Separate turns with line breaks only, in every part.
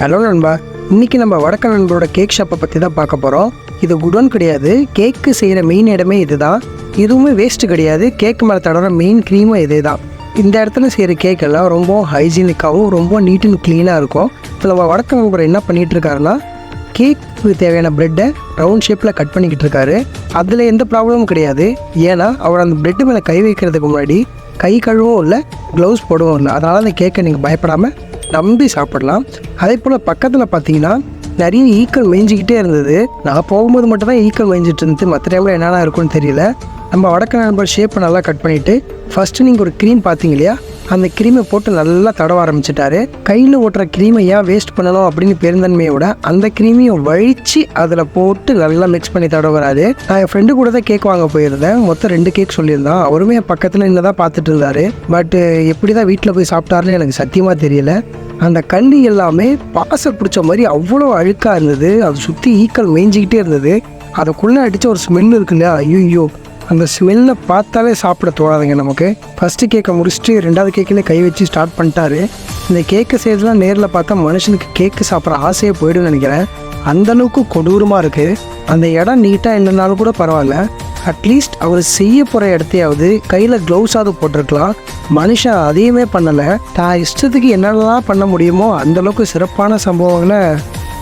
Hello நண்பா, இன்றைக்கி நம்ம வடக்க நண்பரோட கேக் ஷாப்பை பற்றி தான் பார்க்க போகிறோம். இது குடோன் கிடையாது, கேக்கு செய்கிற மெயின் இடமே இது தான். எதுவுமே வேஸ்ட்டு கிடையாது. கேக்கு மேலே தடவை மெயின் க்ரீமும் இதே தான். இந்த இடத்துல செய்கிற கேக் எல்லாம் ரொம்ப ஹைஜீனிக்காகவும் ரொம்ப நீட் அண்ட் க்ளீனாக இருக்கும். இப்போ நம்ம வடக்க நண்பர் என்ன பண்ணிகிட்ருக்காருன்னா, கேக்கு தேவையான ப்ரெட்டை ரவுண்ட் ஷேப்பில் கட் பண்ணிக்கிட்டு இருக்காரு. அதில் எந்த ப்ராப்ளமும் கிடையாது. ஏன்னா அவர் அந்த ப்ரெட்டு மேலே கை வைக்கிறதுக்கு முன்னாடி கை கழுவும் இல்லை, க்ளவுஸ் போடவும் இல்லை. அதனால் அந்த கேக்கை நீங்கள் பயப்படாமல் நம்பி சாப்பிடலாம். அதே போல் பக்கத்தில் பார்த்தீங்கன்னா நிறைய ஈக்கள் மேய்ஞ்சிக்கிட்டே இருந்தது. நான் போகும்போது மட்டும் தான் ஈக்கள் மேய்ஞ்சிட்டு இருந்தது. மற்ற டைமில் என்னென்ன இருக்குன்னு தெரியல. நம்ம வடக்க நண்பர் ஷேப்பை நல்லா கட் பண்ணிவிட்டு ஃபஸ்ட்டு நீங்கள் ஒரு க்ரீம் பார்த்தீங்க இல்லையா, அந்த க்ரீமை போட்டு நல்லா தடவ ஆரம்பிச்சிட்டாரு. கையில் ஓட்டுற க்ரீமை ஏன் வேஸ்ட் பண்ணணும் அப்படின்னு பெருந்தன்மையோட அந்த க்ரீமையும் வழித்து அதில் போட்டு நல்லா மிக்ஸ் பண்ணி தடவுறாரு. நான் என் ஃப்ரெண்டு கூட தான் கேக் வாங்க போயிருந்தேன். மொத்தம் 2 கேக் சொல்லியிருந்தான். அவருமே என் பக்கத்தில் நின்று தான் பார்த்துட்டு இருந்தார். பட்டு எப்படி தான் வீட்டில் போய் சாப்பிட்டாருன்னு எனக்கு சத்தியமாக தெரியல. அந்த கல்லி எல்லாமே பாசை பிடிச்ச மாதிரி அவ்வளோ அழுக்காக இருந்தது. அது சுற்றி ஈக்கள் மேய்ஞ்சிக்கிட்டே இருந்தது. அதுக்குள்ளே அடித்த ஒரு ஸ்மெல் இருக்கு இல்லையா, ஐயோ, அந்த ஸ்மெல்லை பார்த்தாலே சாப்பிட தோணாதுங்க நமக்கு. ஃபஸ்ட்டு கேக்கை முடிச்சுட்டு 2வது கேக்கில் கை வச்சு ஸ்டார்ட் பண்ணிட்டாரு. இந்த கேக்கை செய்யறதுலாம் நேரில் பார்த்தா மனுஷனுக்கு கேக்கு சாப்பிட்ற ஆசையே போய்டுன்னு நினைக்கிறேன். அந்தளவுக்கு கொடூரமாக இருக்குது. அந்த இடம் நீட்டாக இல்லைனாலும் கூட பரவாயில்ல, அட்லீஸ்ட் அவர் செய்ய போகிற இடத்தையாவது கையில் க்ளவுஸாவது போட்டிருக்கலாம். மனுஷன் அதையுமே பண்ணலை. தான் இஷ்டத்துக்கு என்னென்னலாம் பண்ண முடியுமோ அந்தளவுக்கு சிறப்பான சம்பவங்களை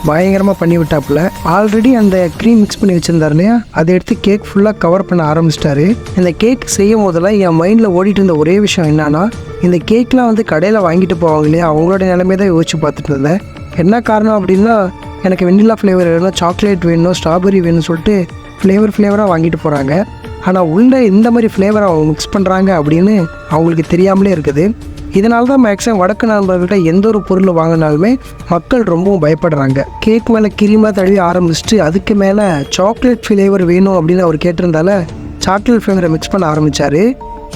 பயங்கரமாக பண்ணி விட்டாப்புல. ஆல்ரெடி அந்த க்ரீம் மிக்ஸ் பண்ணி வச்சுருந்தார் இல்லையா, அதை எடுத்து கேக் ஃபுல்லாக கவர் பண்ண ஆரம்பிச்சிட்டாரு. இந்த கேக் செய்யும் போதெல்லாம் என் மைண்டில் ஓடிட்டு இருந்த ஒரே விஷயம் என்னன்னா, இந்த கேக்லாம் வந்து கடையில் வாங்கிட்டு போவாங்க இல்லையா, அவங்களோட நிலைமை தான் யோசிச்சு பார்த்துட்டு இருந்தேன். என்ன காரணம் அப்படின்னா, எனக்கு வெண்ணிலா ஃப்ளேவர் வேணும், சாக்லேட் வேணும், ஸ்ட்ராபெரி வேணும்னு சொல்லிட்டு ஃப்ளேவராக வாங்கிட்டு போகிறாங்க. ஆனால் உள்ள இந்த மாதிரி ஃப்ளேவரை அவங்க மிக்ஸ் பண்ணுறாங்க அப்படின்னு அவங்களுக்கு தெரியாமலே இருக்குது. இதனால தான் மேக்ஸிமம் வடக்கு நண்பர்கள்ட்ட எந்த ஒரு பொருள் வாங்கினாலுமே மக்கள் ரொம்பவும் பயப்படுறாங்க. கேக் மேலே கிரீமாக தழுவி ஆரம்பிச்சுட்டு அதுக்கு மேலே சாக்லேட் ஃப்ளேவர் வேணும் அப்படின்னு அவர் கேட்டிருந்தால சாக்லேட் ஃப்ளேவரை மிக்ஸ் பண்ண ஆரம்பித்தார்.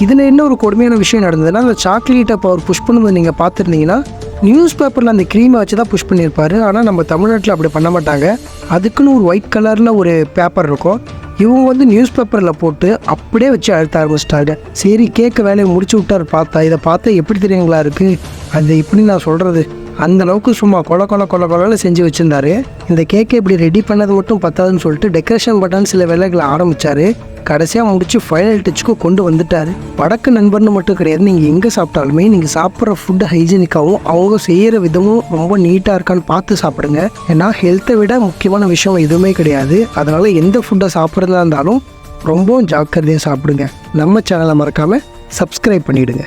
இதில் என்ன ஒரு கொடுமையான விஷயம் நடந்ததுன்னா, அந்த சாக்லேட்டை இப்போ அவர் புஷ் பண்ணும்போது நீங்கள் பார்த்துருந்தீங்கன்னா நியூஸ் பேப்பரில் அந்த க்ரீமை வச்சு தான் புஷ் பண்ணியிருப்பார். ஆனால் நம்ம தமிழ்நாட்டில் அப்படி பண்ண மாட்டாங்க. அதுக்குன்னு ஒரு ஒயிட் கலரில் ஒரு பேப்பர் இருக்கும். இவங்க வந்து நியூஸ் பேப்பரில் போட்டு அப்படியே வச்சு அழுத்த ஆரம்பிச்சிட்டாங்க. சரி, கேக்கு வேலையை முடிச்சு விட்டார். இதை பார்த்தா எப்படி தெரியுங்களா இருக்குது, அது எப்படி நான் சொல்கிறது, அந்தளவுக்கு சும்மா கொல செஞ்சு வச்சுருந்தாரு. இந்த கேக்கை இப்படி ரெடி பண்ணது மட்டும் பத்தாதுன்னு சொல்லிட்டு டெக்கரேஷன் பட்டன் சில வேலைகளை ஆரம்பித்தார். கடைசியாக முடிச்சு ஃபைனல் டச்சுக்கு கொண்டு வந்துட்டார். வடக்கு நண்பர்னு மட்டும் கிடையாது, நீங்கள் எங்கே சாப்பிட்டாலுமே நீங்கள் சாப்பிட்ற ஃபுட்டு ஹைஜீனிக்காகவும் அவங்க செய்கிற விதமும் ரொம்ப நீட்டாக இருக்கான்னு பார்த்து சாப்பிடுங்க. ஏன்னா ஹெல்த்தை விட முக்கியமான விஷயம் எதுவுமே கிடையாது. அதனால் எந்த ஃபுட்டை சாப்பிட்றதா இருந்தாலும் ரொம்பவும் ஜாக்கிரதையாக சாப்பிடுங்க. நம்ம சேனலை மறக்காமல் சப்ஸ்கிரைப் பண்ணிவிடுங்க.